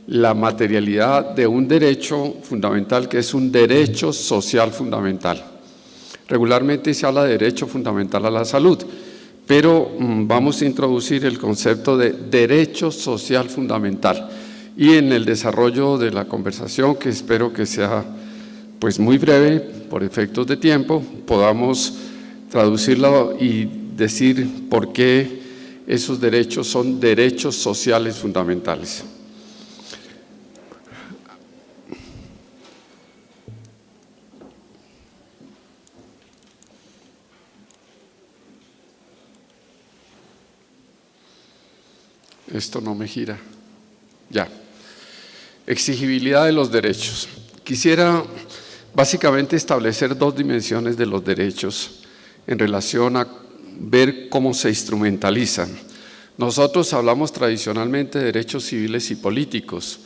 la materialidad de un derecho fundamental que es un derecho social fundamental. Regularmente se habla de derecho fundamental a la salud, pero vamos a introducir el concepto de derecho social fundamental y en el desarrollo de la conversación, que espero que sea pues muy breve por efectos de tiempo, podamos traducirlo y decir por qué esos derechos son derechos sociales fundamentales. Esto no me gira. Ya. Exigibilidad de los derechos. Quisiera básicamente establecer dos dimensiones de los derechos en relación a ver cómo se instrumentalizan. Nosotros hablamos tradicionalmente de derechos civiles y políticos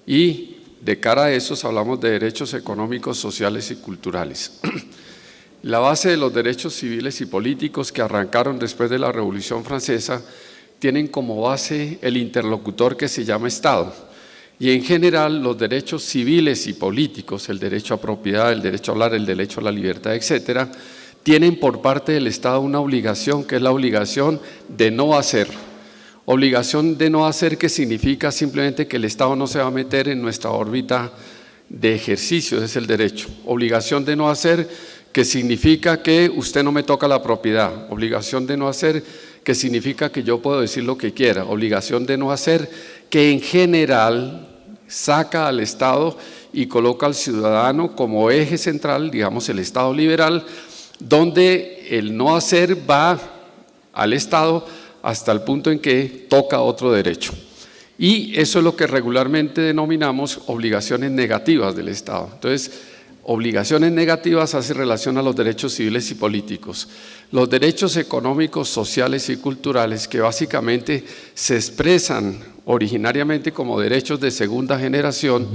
y de cara a esos hablamos de derechos económicos, sociales y culturales. La base de los derechos civiles y políticos que arrancaron después de la Revolución Francesa tienen como base el interlocutor que se llama Estado. Y en general los derechos civiles y políticos, el derecho a propiedad, el derecho a hablar, el derecho a la libertad, etcétera, tienen por parte del Estado una obligación que es la obligación de no hacer. Obligación de no hacer que significa simplemente que el Estado no se va a meter en nuestra órbita de ejercicio, ese es el derecho. Obligación de no hacer que significa que usted no me toca la propiedad. Obligación de no hacer que significa que yo puedo decir lo que quiera. Obligación de no hacer que en general saca al Estado y coloca al ciudadano como eje central, digamos el Estado liberal, donde el no hacer va al Estado hasta el punto en que toca otro derecho. Y eso es lo que regularmente denominamos obligaciones negativas del Estado. Entonces, obligaciones negativas hace relación a los derechos civiles y políticos. Los derechos económicos, sociales y culturales, que básicamente se expresan originariamente como derechos de segunda generación,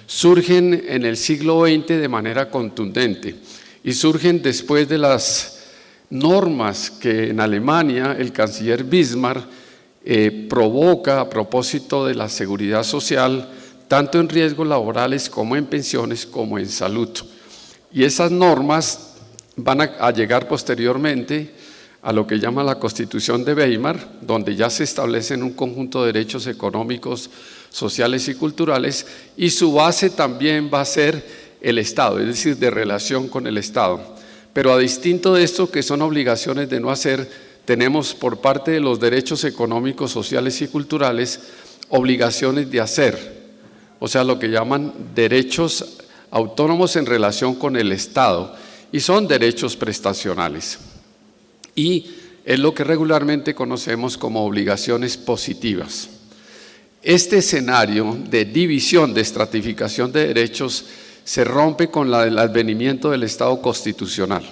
surgen en el siglo XX de manera contundente y surgen después de las normas que en Alemania el canciller Bismarck provoca a propósito de la seguridad social, tanto en riesgos laborales como en pensiones como en salud. Y esas normas van a llegar posteriormente a lo que llama la Constitución de Weimar, donde ya se establecen un conjunto de derechos económicos, sociales y culturales, y su base también va a ser el Estado, es decir, de relación con el Estado. Pero a distinto de esto, que son obligaciones de no hacer, tenemos por parte de los derechos económicos, sociales y culturales, obligaciones de hacer, o sea, lo que llaman derechos autónomos en relación con el Estado, y son derechos prestacionales. Y es lo que regularmente conocemos como obligaciones positivas. Este escenario de división, de estratificación de derechos, se rompe con el advenimiento del Estado constitucional.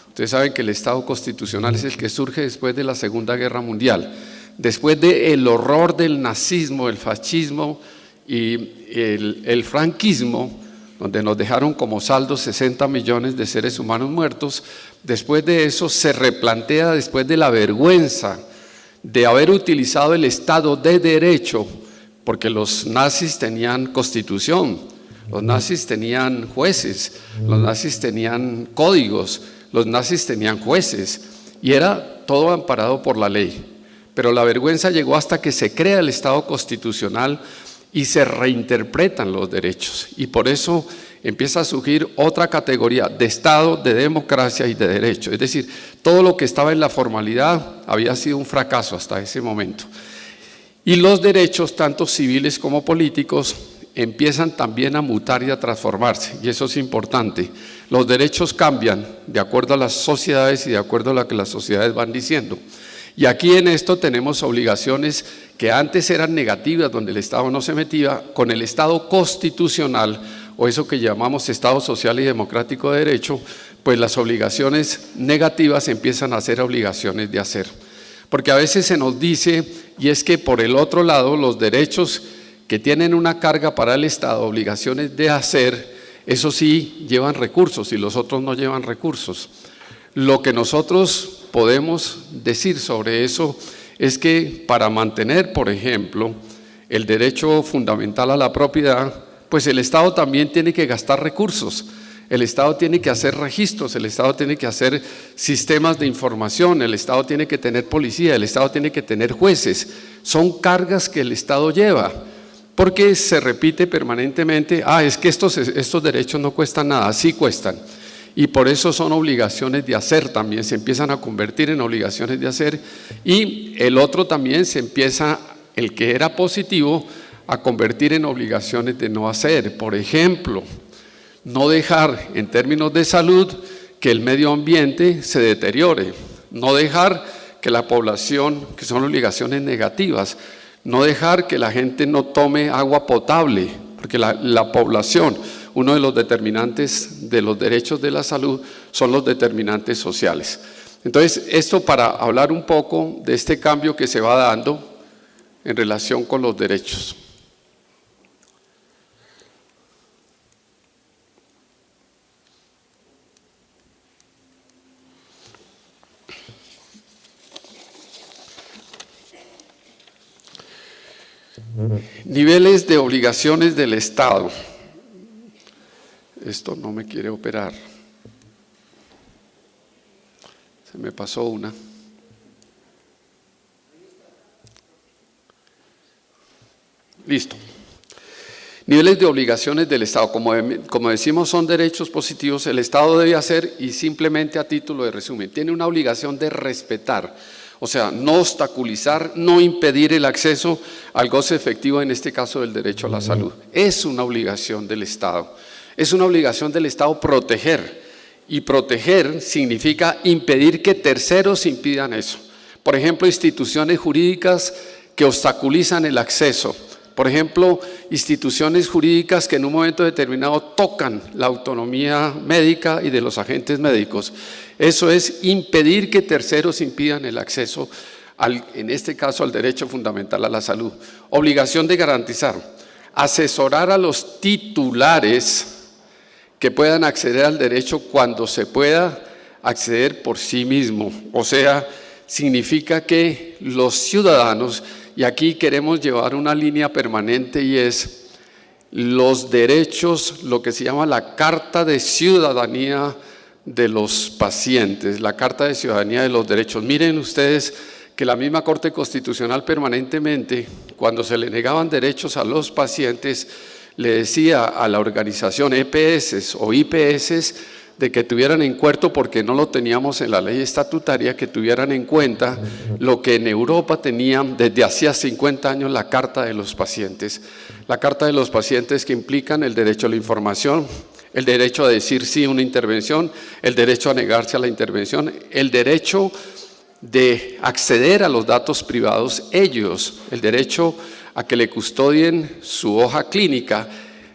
Ustedes saben que el Estado constitucional es el que surge después de la Segunda Guerra Mundial, después del horror del nazismo, el fascismo y el franquismo, donde nos dejaron como saldo 60 millones de seres humanos muertos. Después de eso se replantea, después de la vergüenza de haber utilizado el Estado de Derecho, porque los nazis tenían constitución, los nazis tenían jueces, los nazis tenían códigos, los nazis tenían jueces, y era todo amparado por la ley. Pero la vergüenza llegó hasta que se crea el Estado constitucional y se reinterpretan los derechos, y por eso empieza a surgir otra categoría de Estado, de democracia y de derecho. Es decir, todo lo que estaba en la formalidad había sido un fracaso hasta ese momento. Y los derechos, tanto civiles como políticos, empiezan también a mutar y a transformarse, y eso es importante. Los derechos cambian de acuerdo a las sociedades y de acuerdo a lo que las sociedades van diciendo. Y aquí en esto tenemos obligaciones que antes eran negativas, donde el Estado no se metía, con el Estado constitucional, o eso que llamamos Estado social y democrático de derecho, pues las obligaciones negativas empiezan a ser obligaciones de hacer. Porque a veces se nos dice, y es que por el otro lado, los derechos que tienen una carga para el Estado, obligaciones de hacer, eso sí llevan recursos y los otros no llevan recursos. Lo que nosotros podemos decir sobre eso es que para mantener, por ejemplo, el derecho fundamental a la propiedad, pues el Estado también tiene que gastar recursos. El Estado tiene que hacer registros, el Estado tiene que hacer sistemas de información, el Estado tiene que tener policía, el Estado tiene que tener jueces. Son cargas que el Estado lleva, porque se repite permanentemente, es que estos derechos no cuestan nada, sí cuestan. Y por eso son obligaciones de hacer también, se empiezan a convertir en obligaciones de hacer. Y el otro también se empieza, el que era positivo, a convertir en obligaciones de no hacer. Por ejemplo, no dejar en términos de salud que el medio ambiente se deteriore, no dejar que la población, que son obligaciones negativas, no dejar que la gente no tome agua potable, porque la población, uno de los determinantes de los derechos de la salud son los determinantes sociales. Entonces, esto para hablar un poco de este cambio que se va dando en relación con los derechos. Niveles de obligaciones del Estado. Esto no me quiere operar. Se me pasó una. Listo. Niveles de obligaciones del Estado. Como decimos, son derechos positivos. El Estado debe hacer, y simplemente a título de resumen, tiene una obligación de respetar. O sea, no obstaculizar, no impedir el acceso al goce efectivo, en este caso del derecho a la salud. Es una obligación del Estado. Es una obligación del Estado proteger. Y proteger significa impedir que terceros impidan eso. Por ejemplo, instituciones jurídicas que obstaculizan el acceso. Por ejemplo, instituciones jurídicas que en un momento determinado tocan la autonomía médica y de los agentes médicos. Eso es impedir que terceros impidan el acceso, en este caso, al derecho fundamental a la salud. Obligación de garantizar, asesorar a los titulares que puedan acceder al derecho cuando se pueda acceder por sí mismo. O sea, significa que los ciudadanos, y aquí queremos llevar una línea permanente, y es los derechos, lo que se llama la Carta de Ciudadanía de los pacientes, la Carta de Ciudadanía de los Derechos. Miren ustedes que la misma Corte Constitucional permanentemente, cuando se le negaban derechos a los pacientes, le decía a la organización EPS o IPS de que tuvieran en cuenta, porque no lo teníamos en la ley estatutaria, que tuvieran en cuenta lo que en Europa tenían desde hacía 50 años la Carta de los Pacientes. La Carta de los Pacientes, que implican el derecho a la información, el derecho a decir sí a una intervención, el derecho a negarse a la intervención, el derecho de acceder a los datos privados ellos, el derecho a que le custodien su hoja clínica,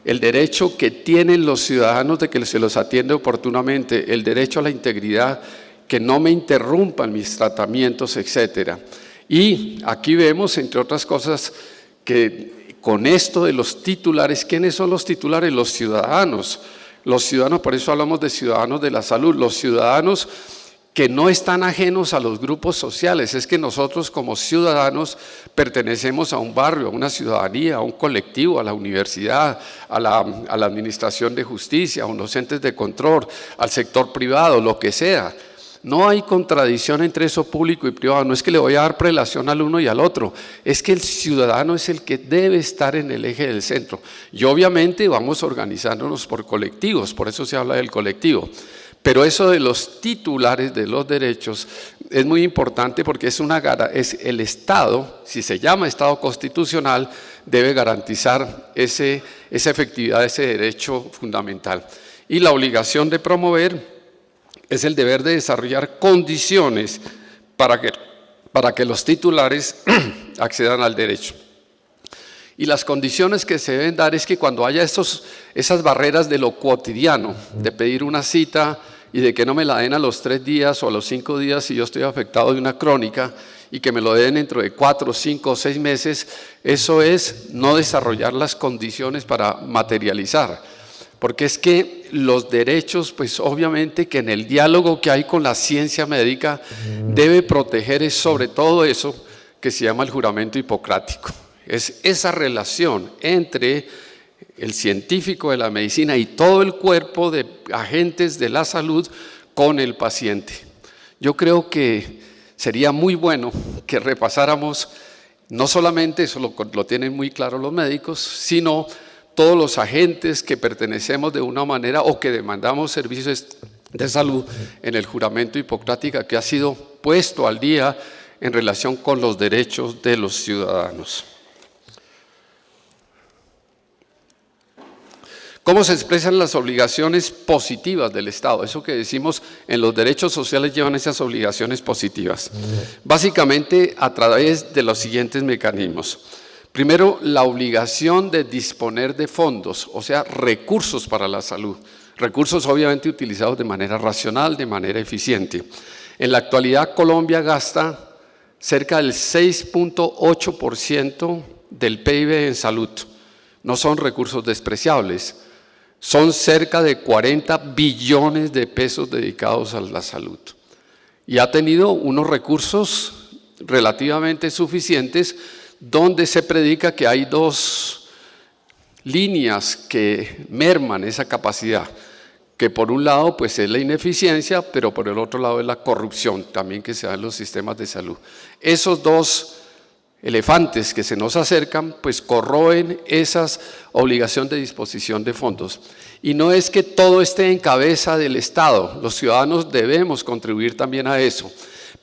el derecho que tienen los ciudadanos de que se los atiende oportunamente, el derecho a la integridad, que no me interrumpan mis tratamientos, etcétera. Y aquí vemos, entre otras cosas, que con esto de los titulares, ¿quiénes son los titulares? Los ciudadanos. Los ciudadanos, por eso hablamos de ciudadanos de la salud, los ciudadanos que no están ajenos a los grupos sociales. Es que nosotros como ciudadanos pertenecemos a un barrio, a una ciudadanía, a un colectivo, a la universidad, a la administración de justicia, a unos entes de control, al sector privado, lo que sea. No hay contradicción entre eso público y privado, no es que le voy a dar prelación al uno y al otro, es que el ciudadano es el que debe estar en el eje del centro. Y obviamente vamos organizándonos por colectivos, por eso se habla del colectivo. Pero eso de los titulares de los derechos es muy importante, porque es el Estado, si se llama Estado constitucional, debe garantizar esa efectividad, ese derecho fundamental. Y la obligación de promover es el deber de desarrollar condiciones para que los titulares accedan al derecho. Y las condiciones que se deben dar es que cuando haya esas barreras de lo cotidiano, de pedir una cita y de que no me la den a los 3 días o a los 5 días si yo estoy afectado de una crónica, y que me lo den dentro de 4, 5 o 6 meses, eso es no desarrollar las condiciones para materializar. Porque es que los derechos, pues obviamente que en el diálogo que hay con la ciencia médica debe proteger sobre todo eso que se llama el juramento hipocrático. Es esa relación entre el científico de la medicina y todo el cuerpo de agentes de la salud con el paciente. Yo creo que sería muy bueno que repasáramos no solamente, eso lo tienen muy claro los médicos, sino todos los agentes que pertenecemos de una manera o que demandamos servicios de salud en el juramento hipocrático que ha sido puesto al día en relación con los derechos de los ciudadanos. ¿Cómo se expresan las obligaciones positivas del Estado? Eso que decimos en los derechos sociales llevan esas obligaciones positivas. Básicamente a través de los siguientes mecanismos. Primero, la obligación de disponer de fondos, o sea, recursos para la salud. Recursos obviamente utilizados de manera racional, de manera eficiente. En la actualidad Colombia gasta cerca del 6.8% del PIB en salud. No son recursos despreciables. Son cerca de 40 billones de pesos dedicados a la salud. Y ha tenido unos recursos relativamente suficientes donde se predica que hay dos líneas que merman esa capacidad, que por un lado pues es la ineficiencia, pero por el otro lado es la corrupción también que se da en los sistemas de salud. Esos dos elefantes que se nos acercan, pues corroen esa obligación de disposición de fondos. Y no es que todo esté en cabeza del Estado, los ciudadanos debemos contribuir también a eso,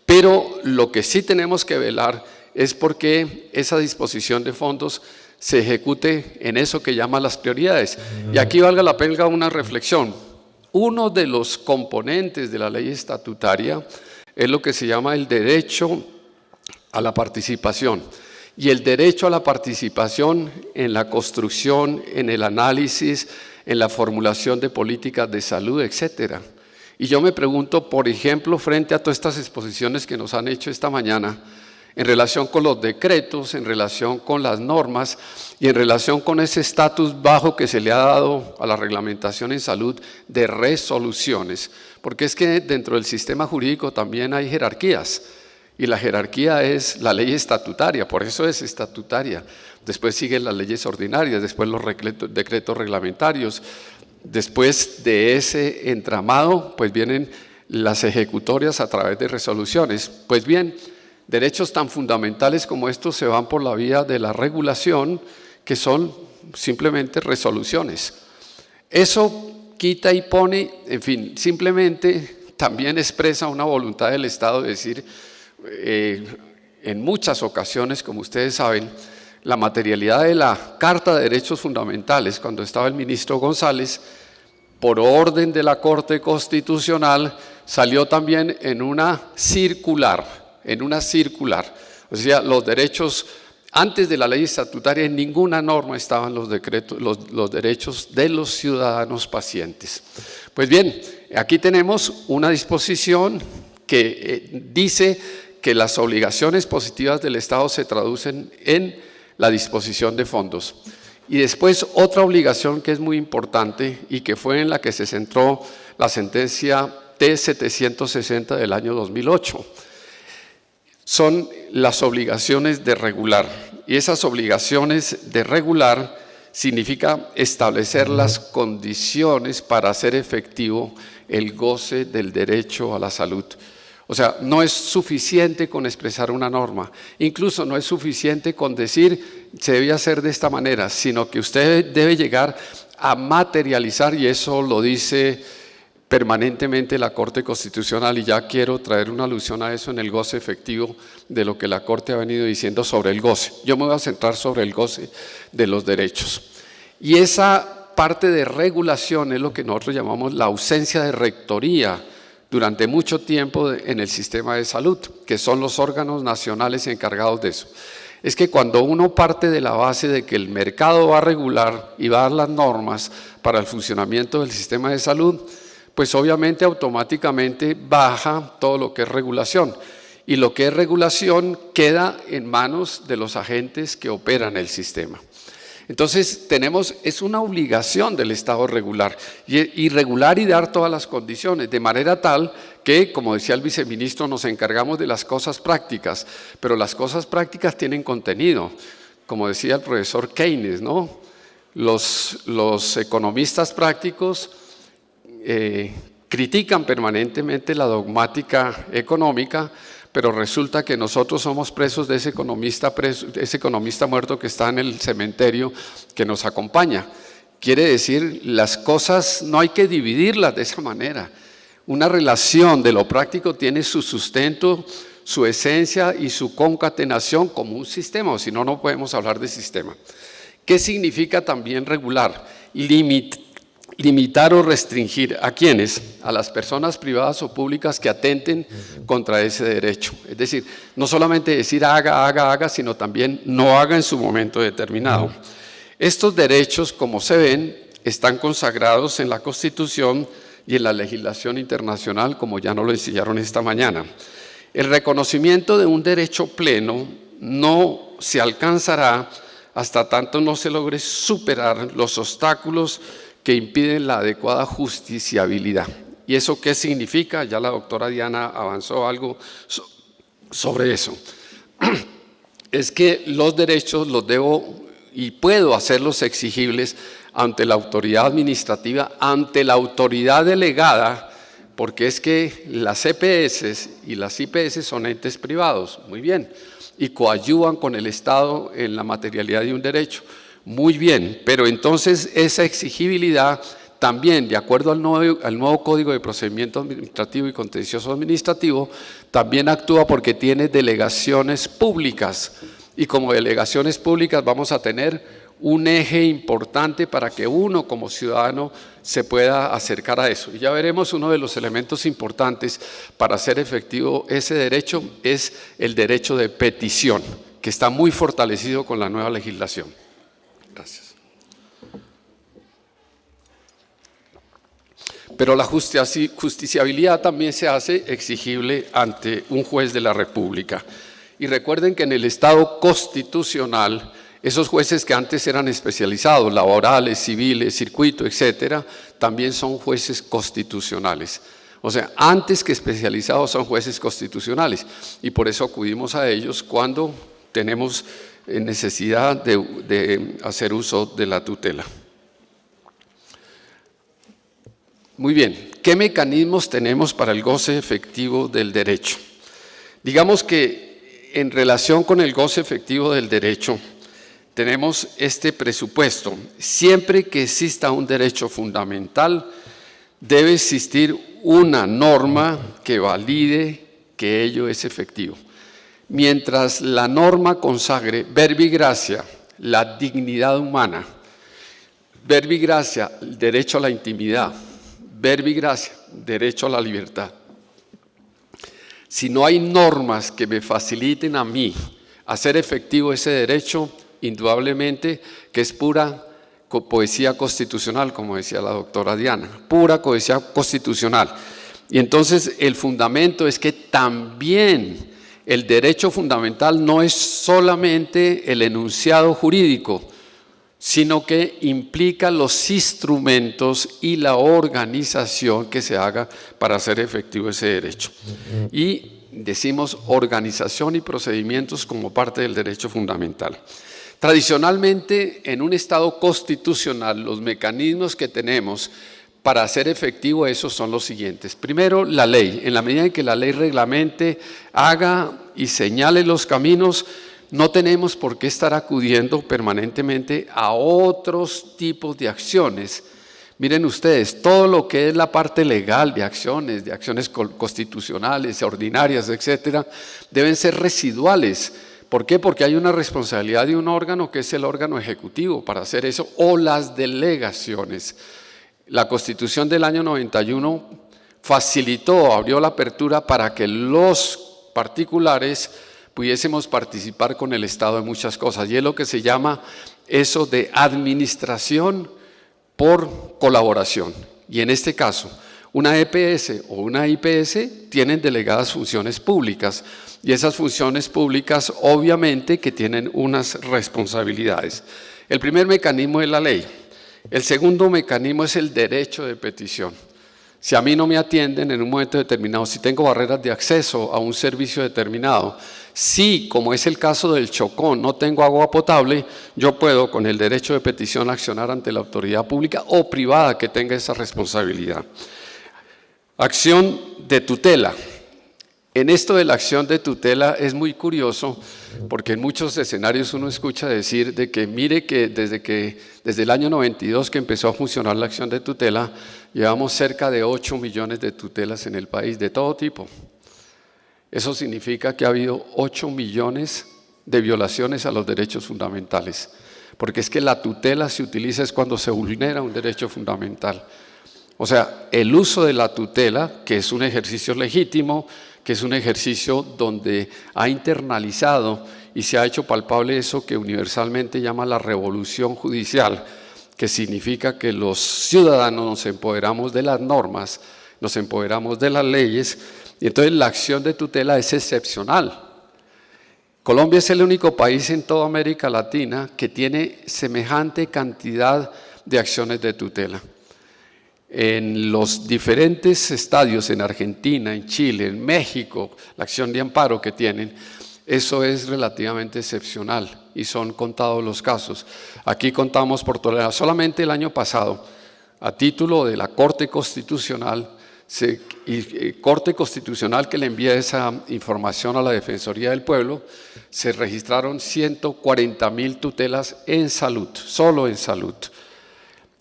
pero lo que sí tenemos que velar es porque esa disposición de fondos se ejecute en eso que llaman las prioridades. Y aquí valga la pena una reflexión. Uno de los componentes de la ley estatutaria es lo que se llama el derecho a la participación. Y el derecho a la participación en la construcción, en el análisis, en la formulación de políticas de salud, etcétera. Y yo me pregunto, por ejemplo, frente a todas estas exposiciones que nos han hecho esta mañana, en relación con los decretos, en relación con las normas y en relación con ese estatus bajo que se le ha dado a la reglamentación en salud de resoluciones, porque es que dentro del sistema jurídico también hay jerarquías. Y la jerarquía es la ley estatutaria, por eso es estatutaria. Después siguen las leyes ordinarias, después los decretos reglamentarios. Después de ese entramado, pues vienen las ejecutorias a través de resoluciones. Pues bien, derechos tan fundamentales como estos se van por la vía de la regulación, que son simplemente resoluciones. Eso quita y pone, en fin, simplemente también expresa una voluntad del Estado de decir, en muchas ocasiones, como ustedes saben, la materialidad de la Carta de Derechos Fundamentales, cuando estaba el ministro González, por orden de la Corte Constitucional, salió también en una circular. O sea, los derechos, antes de la ley estatutaria, en ninguna norma estaban los derechos de los ciudadanos pacientes. Pues bien, aquí tenemos una disposición que dice que las obligaciones positivas del Estado se traducen en la disposición de fondos. Y después otra obligación que es muy importante y que fue en la que se centró la sentencia T-760 del año 2008, son las obligaciones de regular. Y esas obligaciones de regular significa establecer las condiciones para hacer efectivo el goce del derecho a la salud. O sea, no es suficiente con expresar una norma, incluso no es suficiente con decir se debe hacer de esta manera, sino que usted debe llegar a materializar, y eso lo dice permanentemente la Corte Constitucional, y ya quiero traer una alusión a eso en el goce efectivo de lo que la Corte ha venido diciendo sobre el goce. Yo me voy a centrar sobre el goce de los derechos. Y esa parte de regulación es lo que nosotros llamamos la ausencia de rectoría durante mucho tiempo en el sistema de salud, que son los órganos nacionales encargados de eso. Es que cuando uno parte de la base de que el mercado va a regular y va a dar las normas para el funcionamiento del sistema de salud, pues obviamente automáticamente baja todo lo que es regulación. Y lo que es regulación queda en manos de los agentes que operan el sistema. Entonces es una obligación del Estado regular y regular y dar todas las condiciones, de manera tal que, como decía el viceministro, nos encargamos de las cosas prácticas, pero las cosas prácticas tienen contenido. como decía el profesor Keynes, ¿no? Los economistas prácticos critican permanentemente la dogmática económica, pero resulta que nosotros somos presos de ese economista muerto que está en el cementerio que nos acompaña. Quiere decir, las cosas no hay que dividirlas de esa manera. Una relación de lo práctico tiene su sustento, su esencia y su concatenación como un sistema, o si no, no podemos hablar de sistema. ¿Qué significa también regular? Limitar o restringir. ¿A quiénes? A las personas privadas o públicas que atenten contra ese derecho. Es decir, no solamente decir haga, sino también no haga en su momento determinado. Estos derechos, como se ven, están consagrados en la Constitución y en la legislación internacional, como ya nos lo enseñaron esta mañana. El reconocimiento de un derecho pleno no se alcanzará hasta tanto no se logre superar los obstáculos que impiden la adecuada justiciabilidad. ¿Y eso qué significa? Ya la doctora Diana avanzó algo sobre eso. Es que los derechos los debo y puedo hacerlos exigibles ante la autoridad administrativa, ante la autoridad delegada, porque es que las EPS y las IPS son entes privados, muy bien, y coadyuvan con el Estado en la materialidad de un derecho, muy bien, pero entonces esa exigibilidad también, de acuerdo al nuevo Código de Procedimiento Administrativo y Contencioso Administrativo, también actúa porque tiene delegaciones públicas, y como delegaciones públicas vamos a tener un eje importante para que uno como ciudadano se pueda acercar a eso. Y ya veremos, uno de los elementos importantes para hacer efectivo ese derecho es el derecho de petición, que está muy fortalecido con la nueva legislación. Gracias. Pero la justiciabilidad también se hace exigible ante un juez de la República. Y recuerden que en el Estado constitucional, esos jueces que antes eran especializados, laborales, civiles, circuito, etcétera, también son jueces constitucionales. O sea, antes que especializados son jueces constitucionales y por eso acudimos a ellos cuando tenemos necesidad de hacer uso de la tutela. Muy bien, ¿qué mecanismos tenemos para el goce efectivo del derecho? Digamos que en relación con el goce efectivo del derecho, tenemos este presupuesto. Siempre que exista un derecho fundamental, debe existir una norma que valide que ello es efectivo. Mientras la norma consagre verbi gracia, la dignidad humana, verbi gracia, el derecho a la intimidad, verbi gracia, derecho a la libertad. Si no hay normas que me faciliten a mí hacer efectivo ese derecho, indudablemente que es pura poesía constitucional, como decía la doctora Diana, pura poesía constitucional. Y entonces el fundamento es que también el derecho fundamental no es solamente el enunciado jurídico, sino que implica los instrumentos y la organización que se haga para hacer efectivo ese derecho. Y decimos organización y procedimientos como parte del derecho fundamental. Tradicionalmente, en un Estado constitucional, los mecanismos que tenemos para hacer efectivo eso son los siguientes. Primero, la ley. En la medida en que la ley reglamente, haga y señale los caminos, no tenemos por qué estar acudiendo permanentemente a otros tipos de acciones. Miren ustedes, todo lo que es la parte legal de acciones constitucionales, ordinarias, etcétera, deben ser residuales. ¿Por qué? Porque hay una responsabilidad de un órgano que es el órgano ejecutivo para hacer eso, o las delegaciones. La Constitución del año 91 facilitó, abrió la apertura para que los particulares pudiésemos participar con el Estado en muchas cosas, y es lo que se llama eso de administración por colaboración. Y en este caso, una EPS o una IPS tienen delegadas funciones públicas, y esas funciones públicas obviamente que tienen unas responsabilidades. El primer mecanismo es la ley. El segundo mecanismo es el derecho de petición. Si a mí no me atienden en un momento determinado, si tengo barreras de acceso a un servicio determinado, si, como es el caso del Chocó, no tengo agua potable, yo puedo, con el derecho de petición, accionar ante la autoridad pública o privada que tenga esa responsabilidad. Acción de tutela. En esto de la acción de tutela es muy curioso, porque en muchos escenarios uno escucha decir de que mire que desde el año 92 que empezó a funcionar la acción de tutela, llevamos cerca de 8 millones de tutelas en el país, de todo tipo. Eso significa que ha habido 8 millones de violaciones a los derechos fundamentales, porque es que la tutela se utiliza es cuando se vulnera un derecho fundamental. O sea, el uso de la tutela, que es un ejercicio legítimo, que es un ejercicio donde ha internalizado y se ha hecho palpable eso que universalmente llama la revolución judicial, que significa que los ciudadanos nos empoderamos de las normas, nos empoderamos de las leyes, y entonces la acción de tutela es excepcional. Colombia es el único país en toda América Latina que tiene semejante cantidad de acciones de tutela. En los diferentes estadios, en Argentina, en Chile, en México, la acción de amparo que tienen, eso es relativamente excepcional y son contados los casos. Aquí contamos por tolerar, solamente el año pasado, a título de la Corte Constitucional, Corte Constitucional que le envía esa información a la Defensoría del Pueblo, se registraron 140.000 tutelas en salud, solo en salud.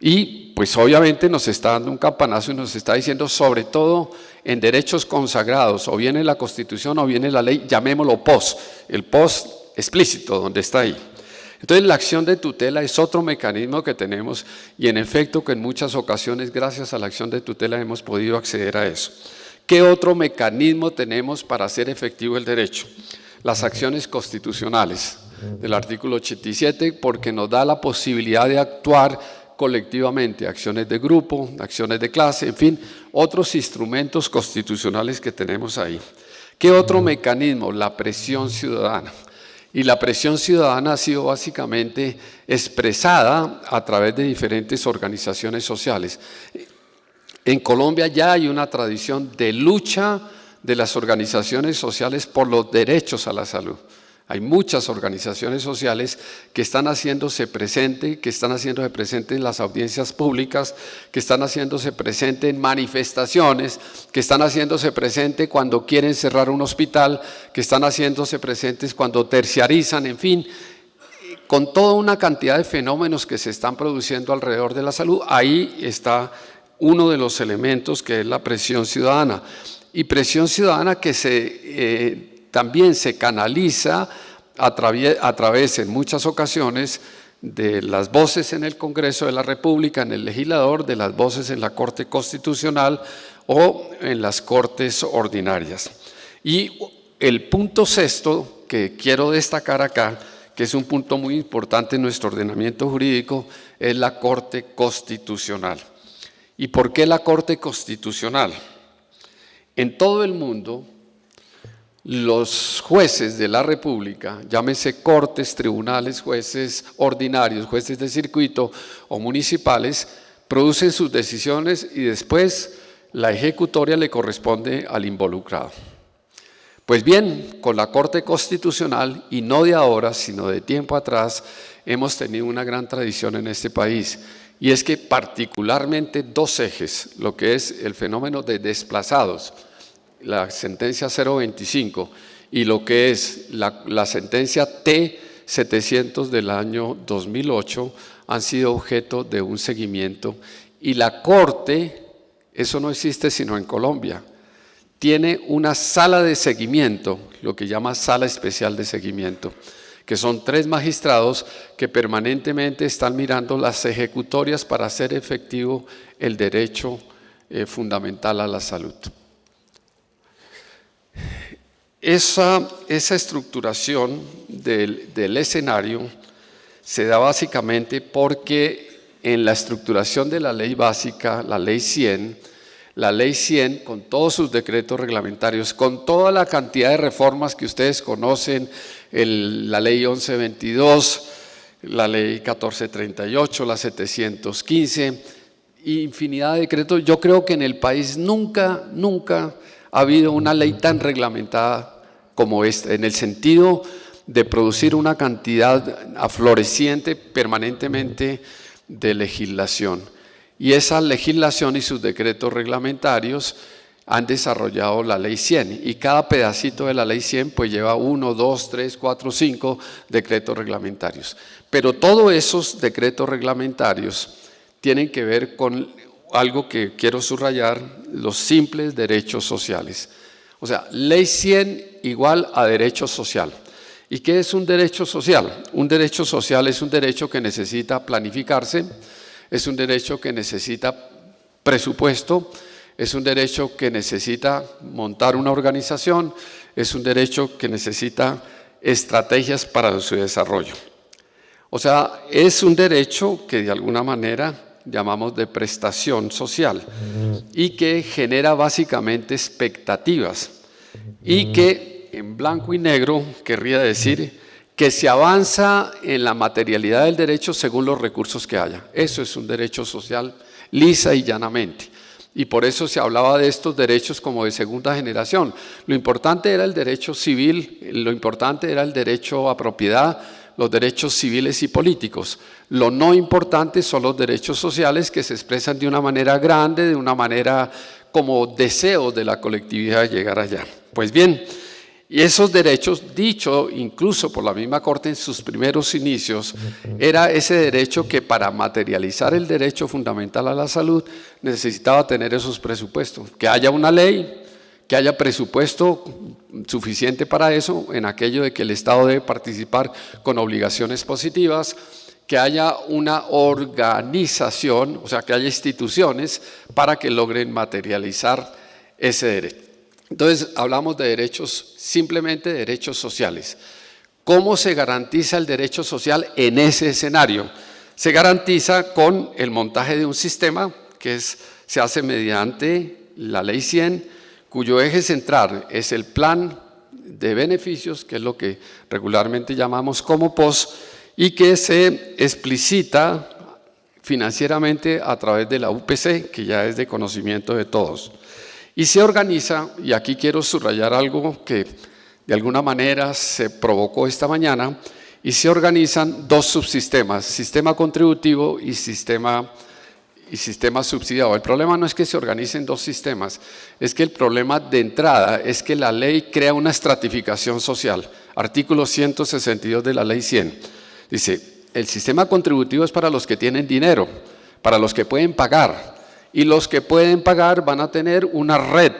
Y pues obviamente nos está dando un campanazo y nos está diciendo, sobre todo en derechos consagrados, o bien en la Constitución o bien en la ley, llamémoslo POS, el POS explícito, donde está ahí. Entonces la acción de tutela es otro mecanismo que tenemos y en efecto que en muchas ocasiones gracias a la acción de tutela hemos podido acceder a eso. ¿Qué otro mecanismo tenemos para hacer efectivo el derecho? Las acciones constitucionales del artículo 87, porque nos da la posibilidad de actuar colectivamente, acciones de grupo, acciones de clase, en fin, otros instrumentos constitucionales que tenemos ahí. ¿Qué otro mecanismo? La presión ciudadana. Y la presión ciudadana ha sido básicamente expresada a través de diferentes organizaciones sociales. En Colombia ya hay una tradición de lucha de las organizaciones sociales por los derechos a la salud. Hay muchas organizaciones sociales que están haciéndose presente, en las audiencias públicas, que están haciéndose presente en manifestaciones, que están haciéndose presente cuando quieren cerrar un hospital, que están haciéndose presentes cuando terciarizan, en fin, con toda una cantidad de fenómenos que se están produciendo alrededor de la salud. Ahí está uno de los elementos que es la presión ciudadana. Y presión ciudadana que también se canaliza a través en muchas ocasiones de las voces en el Congreso de la República, en el legislador, de las voces en la Corte Constitucional o en las Cortes ordinarias. Y el punto sexto que quiero destacar acá, que es un punto muy importante en nuestro ordenamiento jurídico, es la Corte Constitucional. ¿Y por qué la Corte Constitucional? En todo el mundo, los jueces de la República, llámese cortes, tribunales, jueces ordinarios, jueces de circuito o municipales, producen sus decisiones y después la ejecutoria le corresponde al involucrado. Pues bien, con la Corte Constitucional, y no de ahora, sino de tiempo atrás, hemos tenido una gran tradición en este país, y es que particularmente dos ejes, lo que es el fenómeno de desplazados, la sentencia 025 y lo que es la sentencia T700 del año 2008 han sido objeto de un seguimiento y la Corte, eso no existe sino en Colombia, tiene una sala de seguimiento, lo que llama sala especial de seguimiento, que son 3 magistrados que permanentemente están mirando las ejecutorias para hacer efectivo el derecho fundamental a la salud. Esa estructuración del escenario se da básicamente porque en la estructuración de la ley básica, la ley 100, con todos sus decretos reglamentarios, con toda la cantidad de reformas que ustedes conocen, la ley 1122, la ley 1438, la 715, infinidad de decretos. Yo creo que en el país nunca ha habido una ley tan reglamentada como esta, en el sentido de producir una cantidad afloreciente permanentemente de legislación. Y esa legislación y sus decretos reglamentarios han desarrollado la Ley 100, y cada pedacito de la Ley 100 pues lleva 1, 2, 3, 4, 5 decretos reglamentarios. Pero todos esos decretos reglamentarios tienen que ver con algo que quiero subrayar: los simples derechos sociales. O sea, Ley 100 igual a derecho social. ¿Y qué es un derecho social? Un derecho social es un derecho que necesita planificarse, es un derecho que necesita presupuesto, es un derecho que necesita montar una organización, es un derecho que necesita estrategias para su desarrollo. O sea, es un derecho que de alguna manera llamamos de prestación social y que genera básicamente expectativas, y que en blanco y negro querría decir que se avanza en la materialidad del derecho según los recursos que haya. Eso es un derecho social lisa y llanamente. Y por eso se hablaba de estos derechos como de segunda generación. Lo importante era el derecho civil, lo importante era el derecho a propiedad, los derechos civiles y políticos. Lo no importante son los derechos sociales, que se expresan de una manera grande, de una manera como deseo de la colectividad de llegar allá. Pues bien, y esos derechos, dicho incluso por la misma Corte en sus primeros inicios, era ese derecho que para materializar el derecho fundamental a la salud necesitaba tener esos presupuestos, que haya una ley, que haya presupuesto suficiente para eso, en aquello de que el Estado debe participar con obligaciones positivas, que haya una organización, o sea, que haya instituciones para que logren materializar ese derecho. Entonces, hablamos de derechos, simplemente derechos sociales. ¿Cómo se garantiza el derecho social en ese escenario? Se garantiza con el montaje de un sistema que se hace mediante la Ley 100, cuyo eje central es el plan de beneficios, que es lo que regularmente llamamos como POS, y que se explicita financieramente a través de la UPC, que ya es de conocimiento de todos. Y se organiza, y aquí quiero subrayar algo que de alguna manera se provocó esta mañana, y se organizan dos subsistemas: sistema contributivo y sistema subsidiado. El problema no es que se organicen dos sistemas, es que el problema de entrada es que la ley crea una estratificación social. Artículo 162 de la Ley 100. Dice, el sistema contributivo es para los que tienen dinero, para los que pueden pagar, y los que pueden pagar van a tener una red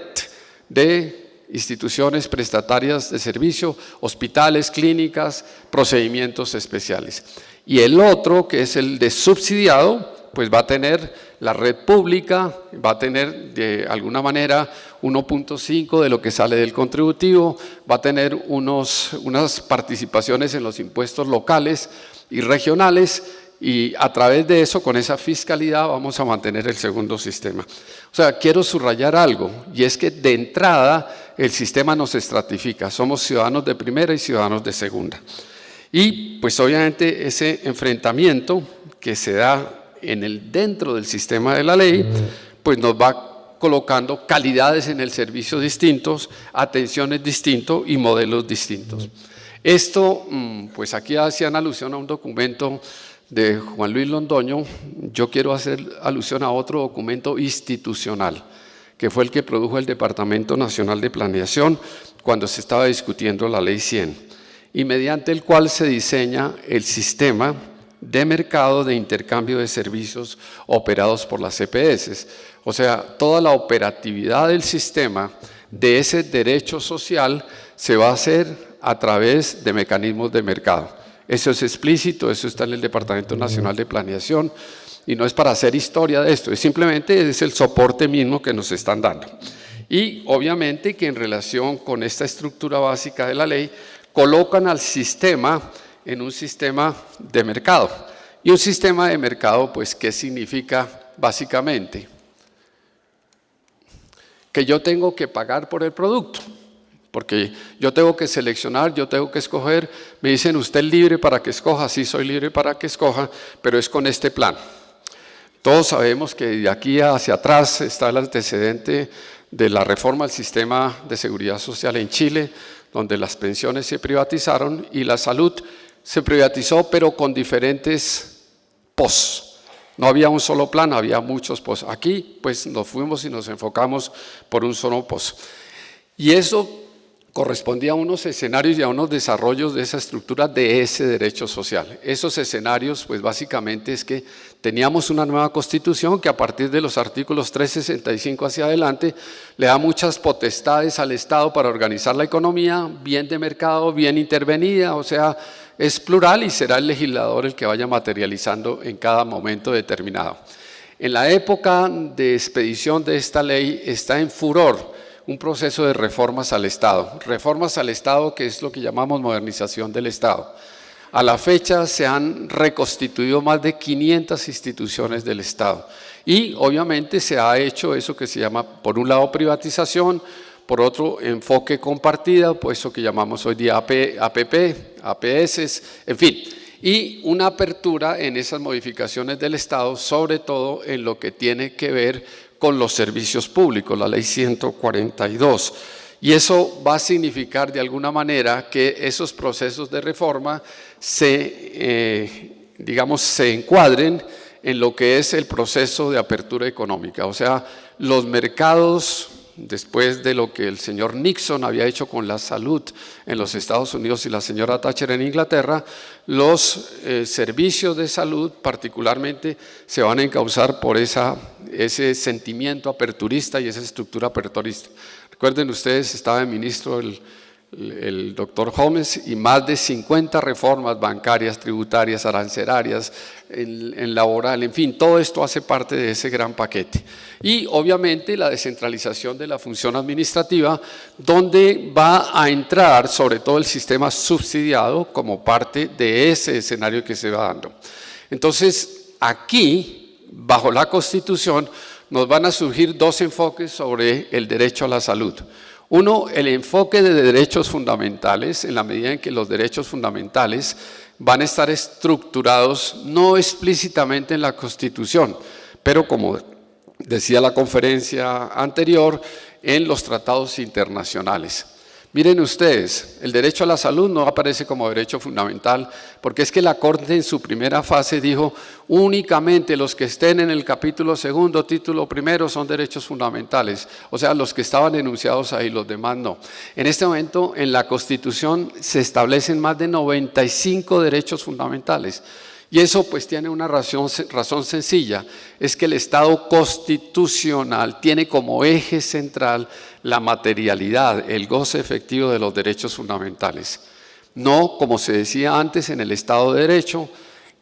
de instituciones prestatarias de servicio, hospitales, clínicas, procedimientos especiales. Y el otro, que es el de subsidiado, pues va a tener la red pública, va a tener de alguna manera 1.5 de lo que sale del contributivo, va a tener unas participaciones en los impuestos locales y regionales, y a través de eso, con esa fiscalidad, vamos a mantener el segundo sistema. O sea, quiero subrayar algo, y es que de entrada el sistema nos estratifica, somos ciudadanos de primera y ciudadanos de segunda. Y pues obviamente ese enfrentamiento que se da dentro del sistema de la ley, pues nos va colocando calidades en el servicio distintos, atenciones distintos y modelos distintos. Esto, pues aquí hacían alusión a un documento de Juan Luis Londoño. Yo quiero hacer alusión a otro documento institucional, que fue el que produjo el Departamento Nacional de Planeación cuando se estaba discutiendo la Ley 100, y mediante el cual se diseña el sistema de mercado de intercambio de servicios operados por las EPS. O sea, toda la operatividad del sistema de ese derecho social se va a hacer a través de mecanismos de mercado. Eso es explícito, eso está en el Departamento Nacional de Planeación, y no es para hacer historia de esto, es simplemente es el soporte mismo que nos están dando. Y obviamente que en relación con esta estructura básica de la ley, colocan al sistema en un sistema de mercado. Y un sistema de mercado, pues, ¿qué significa básicamente? Que yo tengo que pagar por el producto, porque yo tengo que seleccionar, yo tengo que escoger. Me dicen, usted es libre para que escoja. Sí, soy libre para que escoja, pero es con este plan. Todos sabemos que de aquí hacia atrás está el antecedente de la reforma al sistema de seguridad social en Chile, donde las pensiones se privatizaron y la salud se privatizó, pero con diferentes POS. No había un solo plan, había muchos POS. Aquí pues nos fuimos y nos enfocamos por un solo POS. Y eso correspondía a unos escenarios y a unos desarrollos de esa estructura de ese derecho social. Esos escenarios pues básicamente es que teníamos una nueva constitución que a partir de los artículos 365 hacia adelante le da muchas potestades al Estado para organizar la economía, bien de mercado, bien intervenida, o sea, es plural y será el legislador el que vaya materializando en cada momento determinado. En la época de expedición de esta ley está en furor un proceso de reformas al Estado que es lo que llamamos modernización del Estado. A la fecha se han reconstituido más de 500 instituciones del Estado y obviamente se ha hecho eso que se llama por un lado privatización, por otro enfoque compartido, pues eso que llamamos hoy día APP, APS, en fin, y una apertura en esas modificaciones del Estado, sobre todo en lo que tiene que ver con los servicios públicos, la ley 142. Y eso va a significar de alguna manera que esos procesos de reforma se encuadren en lo que es el proceso de apertura económica. O sea, los mercados, después de lo que el señor Nixon había hecho con la salud en los Estados Unidos y la señora Thatcher en Inglaterra, los servicios de salud particularmente se van a encauzar por ese sentimiento aperturista y esa estructura aperturista. Recuerden ustedes, estaba el ministro el doctor Holmes y más de 50 reformas bancarias, tributarias, arancelarias, en laboral, en fin, todo esto hace parte de ese gran paquete. Y obviamente la descentralización de la función administrativa, donde va a entrar sobre todo el sistema subsidiado como parte de ese escenario que se va dando. Entonces, aquí, bajo la Constitución, nos van a surgir dos enfoques sobre el derecho a la salud. Uno, el enfoque de derechos fundamentales, en la medida en que los derechos fundamentales van a estar estructurados no explícitamente en la Constitución, pero como decía la conferencia anterior, en los tratados internacionales. Miren ustedes, el derecho a la salud no aparece como derecho fundamental, porque es que la Corte en su primera fase dijo únicamente los que estén en el capítulo segundo, título primero son derechos fundamentales, o sea, los que estaban enunciados ahí, los demás no. En este momento en la Constitución se establecen más de 95 derechos fundamentales. Y eso pues tiene una razón sencilla, es que el Estado constitucional tiene como eje central la materialidad, el goce efectivo de los derechos fundamentales. No, como se decía antes en el Estado de Derecho,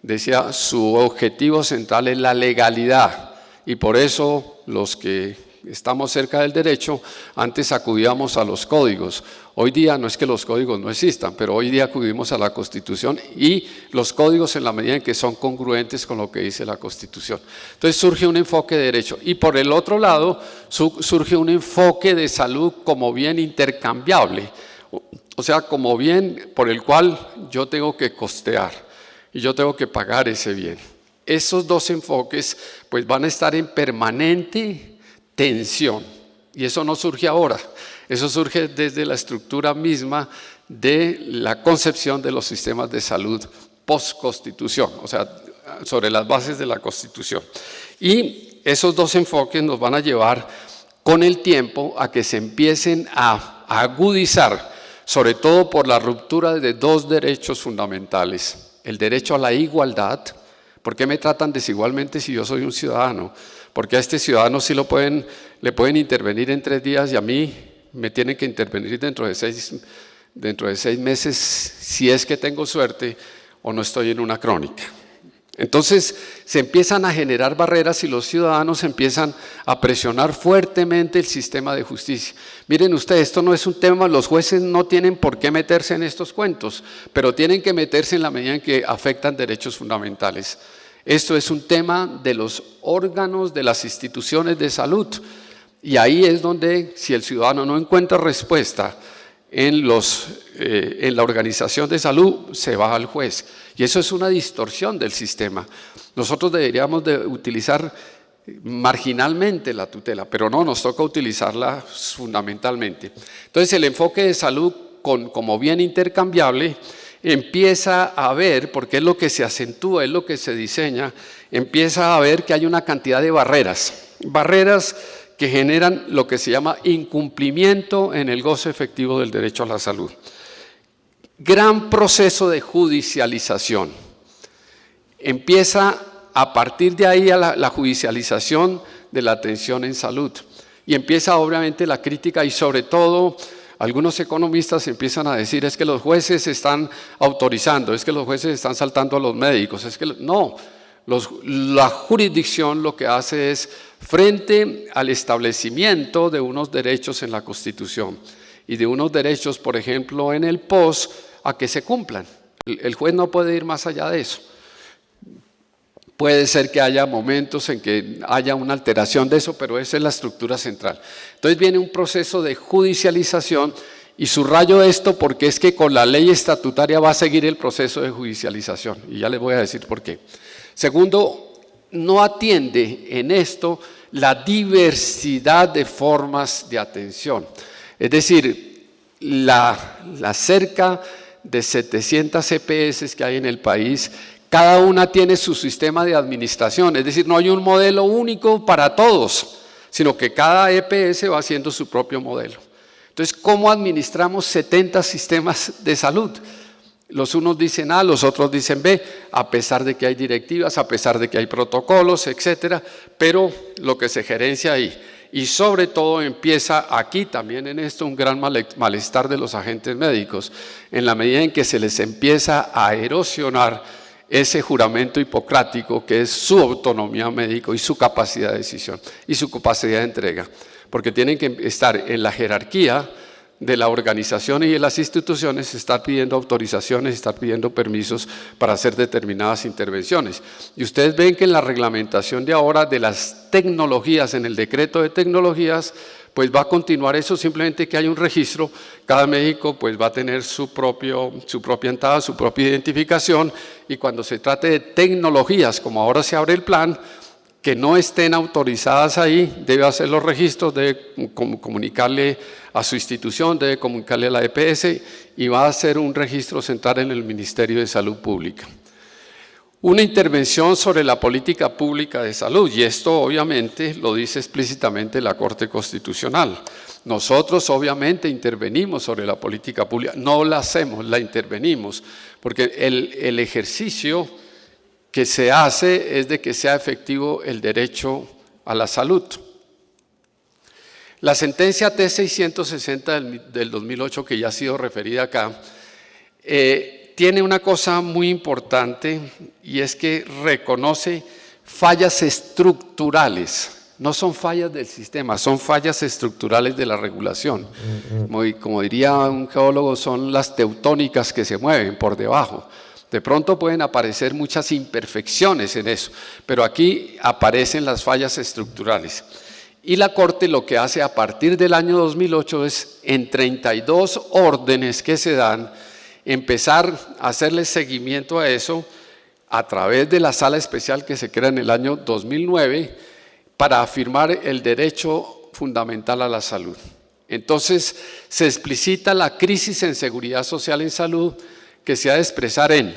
decía su objetivo central es la legalidad y por eso los que estamos cerca del derecho, antes acudíamos a los códigos. Hoy día no es que los códigos no existan, pero hoy día acudimos a la Constitución y los códigos en la medida en que son congruentes con lo que dice la Constitución. Entonces surge un enfoque de derecho y por el otro lado surge un enfoque de salud como bien intercambiable, o sea, como bien por el cual yo tengo que costear y yo tengo que pagar ese bien. Esos dos enfoques pues van a estar en permanente tensión, y eso no surge ahora, eso surge desde la estructura misma de la concepción de los sistemas de salud post-constitución, o sea, sobre las bases de la Constitución. Y esos dos enfoques nos van a llevar con el tiempo a que se empiecen a agudizar, sobre todo por la ruptura de dos derechos fundamentales, el derecho a la igualdad. ¿Por qué me tratan desigualmente si yo soy un ciudadano? Porque a este ciudadano sí le pueden intervenir en 3 días y a mí me tienen que intervenir dentro de 6 meses si es que tengo suerte o no estoy en una crónica. Entonces se empiezan a generar barreras y los ciudadanos empiezan a presionar fuertemente el sistema de justicia. Miren ustedes, esto no es un tema, los jueces no tienen por qué meterse en estos cuentos, pero tienen que meterse en la medida en que afectan derechos fundamentales. Esto es un tema de los órganos de las instituciones de salud y ahí es donde si el ciudadano no encuentra respuesta en la organización de salud, se va al juez y eso es una distorsión del sistema. Nosotros deberíamos de utilizar marginalmente la tutela, pero no, nos toca utilizarla fundamentalmente. Entonces el enfoque de salud como bien intercambiable empieza a ver, porque es lo que se acentúa, es lo que se diseña, empieza a ver que hay una cantidad de barreras que generan lo que se llama incumplimiento en el goce efectivo del derecho a la salud. Gran proceso de judicialización. Empieza a partir de ahí a la judicialización de la atención en salud. Y empieza obviamente la crítica y sobre todo algunos economistas empiezan a decir es que los jueces están autorizando, es que los jueces están saltando a los médicos, es que no. La jurisdicción lo que hace es frente al establecimiento de unos derechos en la Constitución y de unos derechos, por ejemplo, en el POS, a que se cumplan. El juez no puede ir más allá de eso. Puede ser que haya momentos en que haya una alteración de eso, pero esa es la estructura central. Entonces viene un proceso de judicialización y subrayo esto porque es que con la ley estatutaria va a seguir el proceso de judicialización y ya les voy a decir por qué. Segundo, no atiende en esto la diversidad de formas de atención. Es decir, la cerca de 700 EPS que hay en el país, cada una tiene su sistema de administración, es decir, no hay un modelo único para todos, sino que cada EPS va haciendo su propio modelo. Entonces, ¿cómo administramos 70 sistemas de salud? Los unos dicen A, los otros dicen B, a pesar de que hay directivas, a pesar de que hay protocolos, etcétera, pero lo que se gerencia ahí. Y sobre todo empieza aquí también en esto un gran malestar de los agentes médicos, en la medida en que se les empieza a erosionar ese juramento hipocrático que es su autonomía médica y su capacidad de decisión y su capacidad de entrega, porque tienen que estar en la jerarquía de la organización y de las instituciones, estar pidiendo autorizaciones, estar pidiendo permisos para hacer determinadas intervenciones. Y ustedes ven que en la reglamentación de ahora de las tecnologías, en el decreto de tecnologías, pues va a continuar eso, simplemente que hay un registro, cada médico pues va a tener su propia entrada, su propia identificación, y cuando se trate de tecnologías, como ahora se abre el plan, que no estén autorizadas ahí, debe hacer los registros, debe comunicarle a su institución, debe comunicarle a la EPS y va a hacer un registro central en el Ministerio de Salud Pública. Una intervención sobre la política pública de salud, y esto obviamente lo dice explícitamente la Corte Constitucional. Nosotros obviamente intervenimos sobre la política pública, no la hacemos, la intervenimos, porque el ejercicio que se hace es de que sea efectivo el derecho a la salud. La sentencia T-660 del 2008, que ya ha sido referida acá, tiene una cosa muy importante y es que reconoce fallas estructurales. No son fallas del sistema, son fallas estructurales de la regulación. Como diría un geólogo, son las teutónicas que se mueven por debajo. De pronto pueden aparecer muchas imperfecciones en eso, pero aquí aparecen las fallas estructurales. Y la Corte lo que hace a partir del año 2008 es, en 32 órdenes que se dan, empezar a hacerle seguimiento a eso a través de la sala especial que se crea en el año 2009 para afirmar el derecho fundamental a la salud. Entonces, se explicita la crisis en seguridad social en salud que se ha de expresar en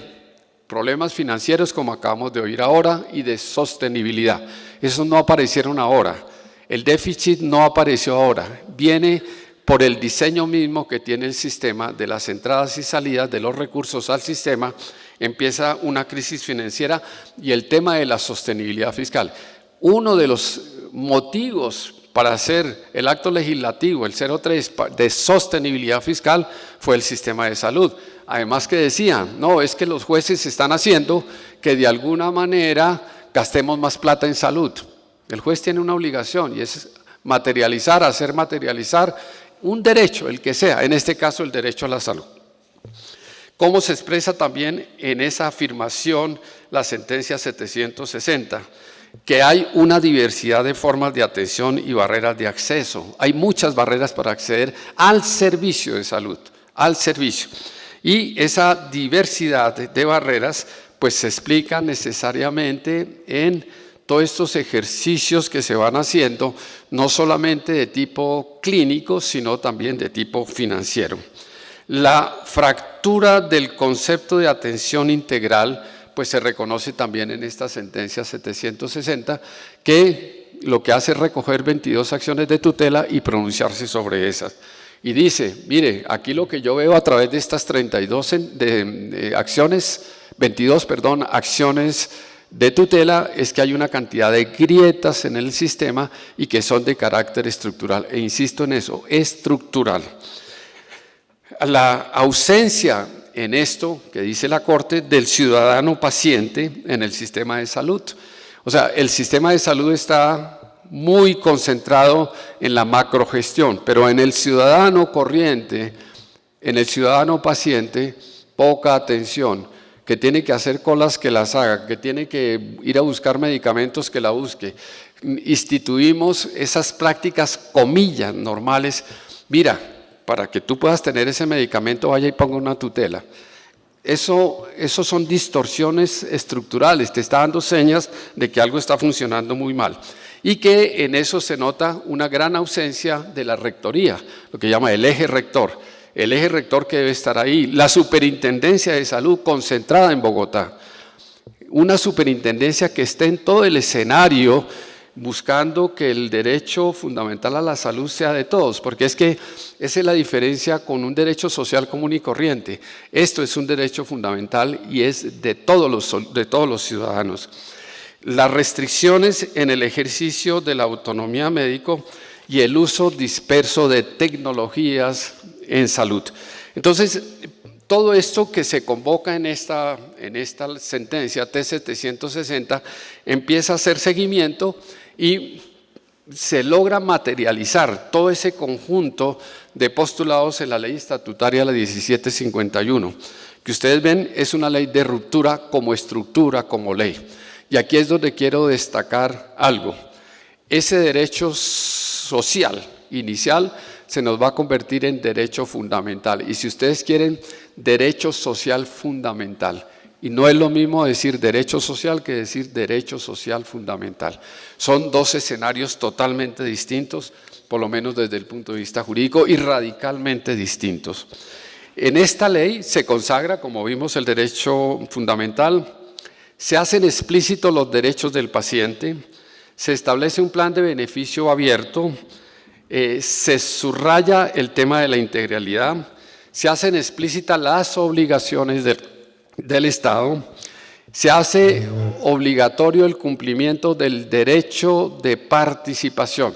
problemas financieros, como acabamos de oír ahora, y de sostenibilidad. Esos no aparecieron ahora. El déficit no apareció ahora. Viene por el diseño mismo que tiene el sistema de las entradas y salidas de los recursos al sistema, empieza una crisis financiera y el tema de la sostenibilidad fiscal. Uno de los motivos para hacer el acto legislativo, el 03, de sostenibilidad fiscal, fue el sistema de salud. Además que decían, no, es que los jueces están haciendo que de alguna manera gastemos más plata en salud. El juez tiene una obligación y es materializar, hacer materializar un derecho, el que sea, en este caso el derecho a la salud. ¿Cómo se expresa también en esa afirmación la sentencia 760? Que hay una diversidad de formas de atención y barreras de acceso. Hay muchas barreras para acceder al servicio de salud, al servicio. Y esa diversidad de barreras pues se explica necesariamente en todos estos ejercicios que se van haciendo, no solamente de tipo clínico, sino también de tipo financiero. La fractura del concepto de atención integral, pues se reconoce también en esta sentencia 760, que lo que hace es recoger 22 acciones de tutela y pronunciarse sobre esas. Y dice, mire, aquí lo que yo veo a través de estas 32 acciones de tutela es que hay una cantidad de grietas en el sistema y que son de carácter estructural. E insisto en eso, estructural. La ausencia en esto, que dice la Corte, del ciudadano paciente en el sistema de salud. O sea, el sistema de salud está muy concentrado en la macrogestión, pero en el ciudadano corriente, en el ciudadano paciente, poca atención, que tiene que hacer colas que las haga, que tiene que ir a buscar medicamentos que la busque. Instituimos esas prácticas, comillas, normales. Mira, para que tú puedas tener ese medicamento, vaya y ponga una tutela. Eso son distorsiones estructurales, te está dando señas de que algo está funcionando muy mal. Y que en eso se nota una gran ausencia de la rectoría, lo que llama el eje rector. El eje rector que debe estar ahí, la superintendencia de salud concentrada en Bogotá. Una superintendencia que esté en todo el escenario buscando que el derecho fundamental a la salud sea de todos, porque es que esa es la diferencia con un derecho social común y corriente. Esto es un derecho fundamental y es de todos los ciudadanos. Las restricciones en el ejercicio de la autonomía médico y el uso disperso de tecnologías en salud. Entonces, todo esto que se convoca en esta sentencia T760 empieza a hacer seguimiento y se logra materializar todo ese conjunto de postulados en la ley estatutaria, la 1751, que ustedes ven es una ley de ruptura, como ley. Y aquí es donde quiero destacar algo. Ese derecho social inicial se nos va a convertir en derecho fundamental. Y si ustedes quieren, derecho social fundamental. Y no es lo mismo decir derecho social que decir derecho social fundamental. Son dos escenarios totalmente distintos, por lo menos desde el punto de vista jurídico, y radicalmente distintos. En esta ley se consagra, como vimos, el derecho fundamental. Se hacen explícitos los derechos del paciente, se establece un plan de beneficio abierto, se subraya el tema de la integralidad, se hacen explícitas las obligaciones del Estado, se hace obligatorio el cumplimiento del derecho de participación.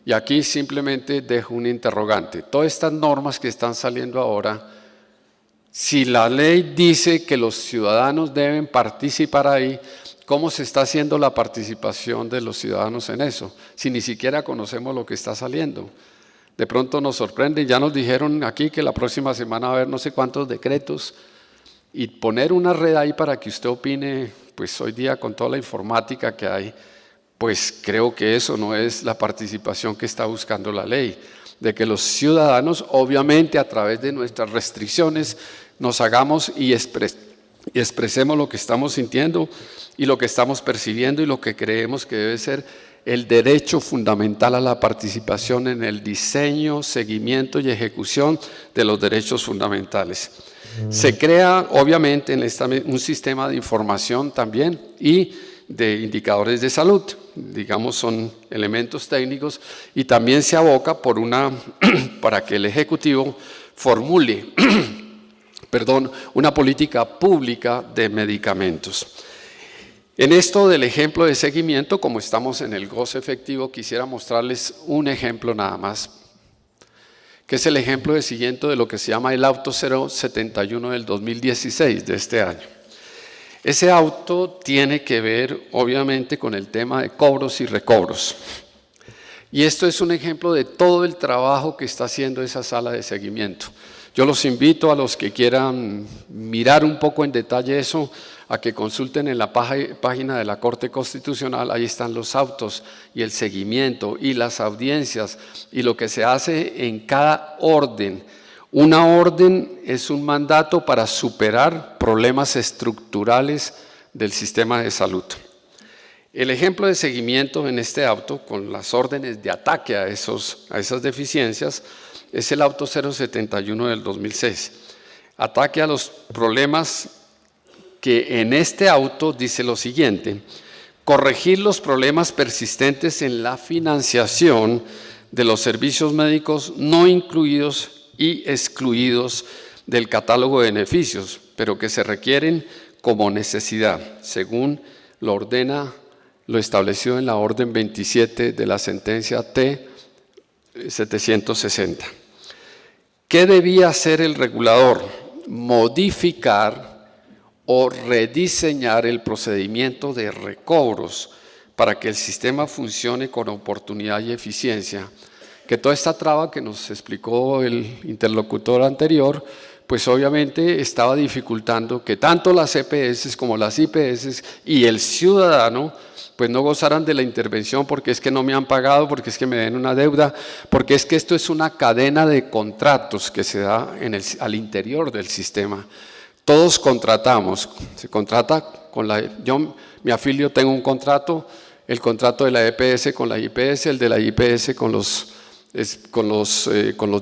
Y aquí simplemente dejo un interrogante. Todas estas normas que están saliendo ahora, si la ley dice que los ciudadanos deben participar ahí, ¿cómo se está haciendo la participación de los ciudadanos en eso? Si ni siquiera conocemos lo que está saliendo. De pronto nos sorprende, ya nos dijeron aquí que la próxima semana va a haber no sé cuántos decretos, y poner una red ahí para que usted opine, pues hoy día con toda la informática que hay, pues creo que eso no es la participación que está buscando la ley, de que los ciudadanos, obviamente a través de nuestras restricciones, nos hagamos y expresemos lo que estamos sintiendo y lo que estamos percibiendo y lo que creemos que debe ser el derecho fundamental a la participación en el diseño, seguimiento y ejecución de los derechos fundamentales. Se crea, obviamente, un sistema de información también y de indicadores de salud, digamos, son elementos técnicos, y también se aboca para que el Ejecutivo formule una política pública de medicamentos. En esto del ejemplo de seguimiento, como estamos en el goce efectivo, quisiera mostrarles un ejemplo nada más, que es el ejemplo de seguimiento de lo que se llama el auto 071 del 2016 de este año. Ese auto tiene que ver, obviamente, con el tema de cobros y recobros. Y esto es un ejemplo de todo el trabajo que está haciendo esa sala de seguimiento. Yo los invito a los que quieran mirar un poco en detalle eso, a que consulten en la página de la Corte Constitucional. Ahí están los autos y el seguimiento y las audiencias y lo que se hace en cada orden. Una orden es un mandato para superar problemas estructurales del sistema de salud. El ejemplo de seguimiento en este auto, con las órdenes de ataque a esas deficiencias, es el auto 071 del 2006. Ataque a los problemas que en este auto dice lo siguiente: corregir los problemas persistentes en la financiación de los servicios médicos no incluidos y excluidos del catálogo de beneficios, pero que se requieren como necesidad, según lo establecido en la orden 27 de la sentencia T-760. ¿Qué debía hacer el regulador? Modificar o rediseñar el procedimiento de recobros para que el sistema funcione con oportunidad y eficiencia. Que toda esta traba que nos explicó el interlocutor anterior, pues obviamente estaba dificultando que tanto las EPS como las IPS y el ciudadano pues no gozaran de la intervención, porque es que no me han pagado, porque es que me den una deuda, porque es que esto es una cadena de contratos que se da al interior del sistema. Todos contratamos, se contrata yo me afilio, tengo un contrato, el contrato de la EPS con la IPS, el de la IPS con los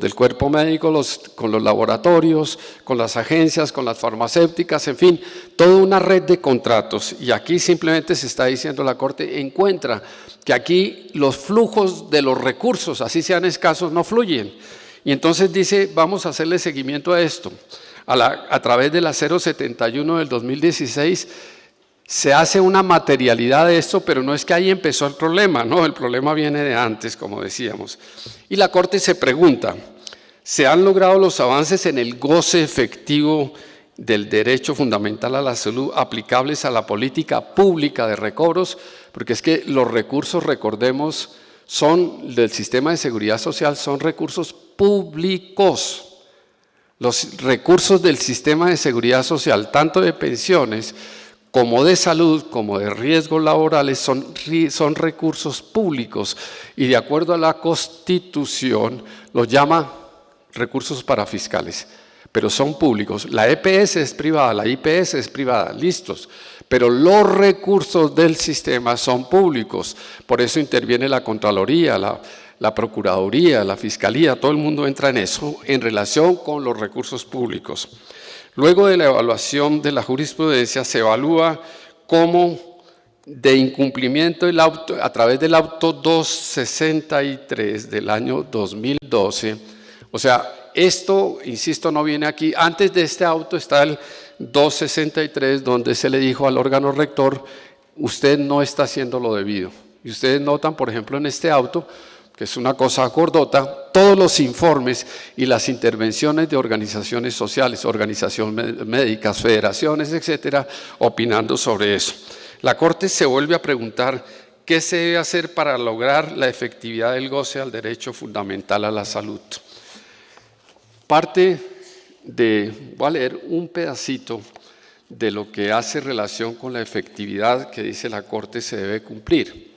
del cuerpo médico, con los laboratorios, con las agencias, con las farmacéuticas, en fin, toda una red de contratos. Y aquí simplemente se está diciendo la Corte, encuentra que aquí los flujos de los recursos, así sean escasos, no fluyen. Y entonces dice, vamos a hacerle seguimiento a esto. A través de la 071 del 2016, se hace una materialidad de esto, pero no es que ahí empezó el problema, no, el problema viene de antes, como decíamos. Y la Corte se pregunta, ¿se han logrado los avances en el goce efectivo del derecho fundamental a la salud aplicables a la política pública de recobros? Porque es que los recursos, recordemos, del sistema de seguridad social, son recursos públicos. Los recursos del sistema de seguridad social, tanto de pensiones como de salud, como de riesgos laborales, son recursos públicos y de acuerdo a la Constitución los llama recursos parafiscales, pero son públicos. La EPS es privada, la IPS es privada, listos, pero los recursos del sistema son públicos, por eso interviene la Contraloría, la Procuraduría, la Fiscalía, todo el mundo entra en eso en relación con los recursos públicos. Luego de la evaluación de la jurisprudencia se evalúa cómo de incumplimiento a través del auto 263 del año 2012, o sea, esto, insisto, no viene aquí, antes de este auto está el 263 donde se le dijo al órgano rector, usted no está haciendo lo debido. Y ustedes notan, por ejemplo, en este auto, que es una cosa gordota, todos los informes y las intervenciones de organizaciones sociales, organizaciones médicas, federaciones, etcétera, opinando sobre eso. La Corte se vuelve a preguntar qué se debe hacer para lograr la efectividad del goce al derecho fundamental a la salud. Voy a leer un pedacito de lo que hace relación con la efectividad que dice la Corte se debe cumplir.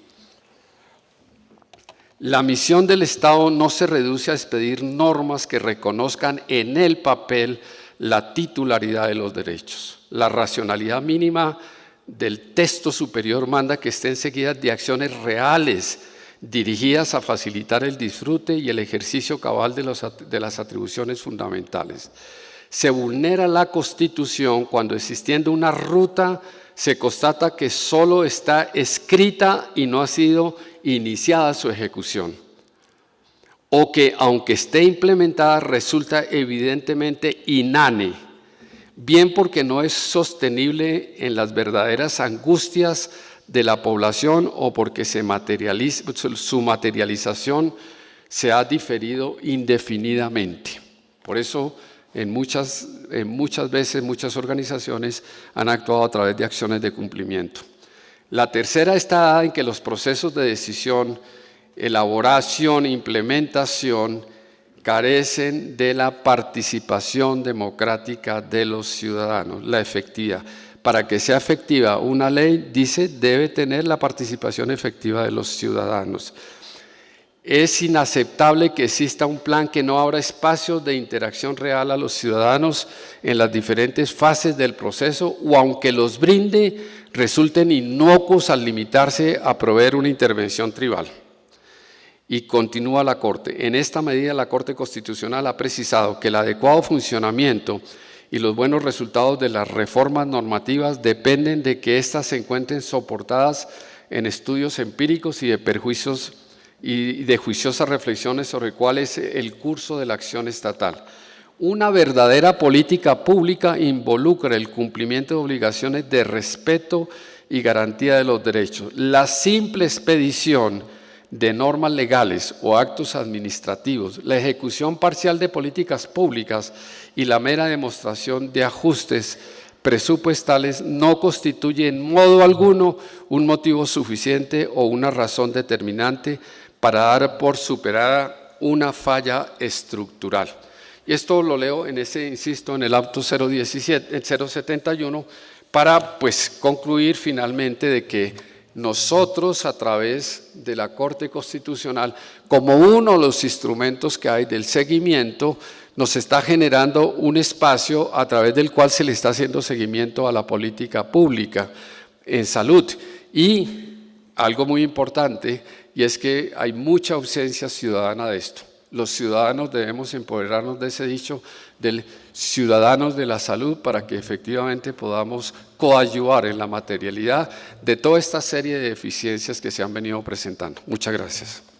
La misión del Estado no se reduce a expedir normas que reconozcan en el papel la titularidad de los derechos. La racionalidad mínima del texto superior manda que estén seguidas de acciones reales dirigidas a facilitar el disfrute y el ejercicio cabal de las atribuciones fundamentales. Se vulnera la Constitución cuando, existiendo una ruta, se constata que solo está escrita y no ha sido iniciada su ejecución, o que aunque esté implementada resulta evidentemente inane, bien porque no es sostenible en las verdaderas angustias de la población o porque su materialización se ha diferido indefinidamente. Por eso muchas veces muchas organizaciones han actuado a través de acciones de cumplimiento. La tercera está dada en que los procesos de decisión, elaboración e implementación carecen de la participación democrática de los ciudadanos, la efectividad. Para que sea efectiva una ley, dice, debe tener la participación efectiva de los ciudadanos. Es inaceptable que exista un plan que no abra espacios de interacción real a los ciudadanos en las diferentes fases del proceso o aunque los brinde, resulten inocuos al limitarse a proveer una intervención tribal. Y continúa la Corte. En esta medida, la Corte Constitucional ha precisado que el adecuado funcionamiento y los buenos resultados de las reformas normativas dependen de que éstas se encuentren soportadas en estudios empíricos y de juiciosas reflexiones sobre cuál es el curso de la acción estatal. Una verdadera política pública involucra el cumplimiento de obligaciones de respeto y garantía de los derechos. La simple expedición de normas legales o actos administrativos, la ejecución parcial de políticas públicas y la mera demostración de ajustes presupuestales no constituye en modo alguno un motivo suficiente o una razón determinante para dar por superada una falla estructural. Y esto lo leo en ese, insisto, en el auto 071 para concluir finalmente de que nosotros a través de la Corte Constitucional, como uno de los instrumentos que hay del seguimiento, nos está generando un espacio a través del cual se le está haciendo seguimiento a la política pública en salud. Y algo muy importante, y es que hay mucha ausencia ciudadana de esto. Los ciudadanos debemos empoderarnos de ese dicho del ciudadanos de la salud para que efectivamente podamos coadyuvar en la materialidad de toda esta serie de deficiencias que se han venido presentando. Muchas gracias.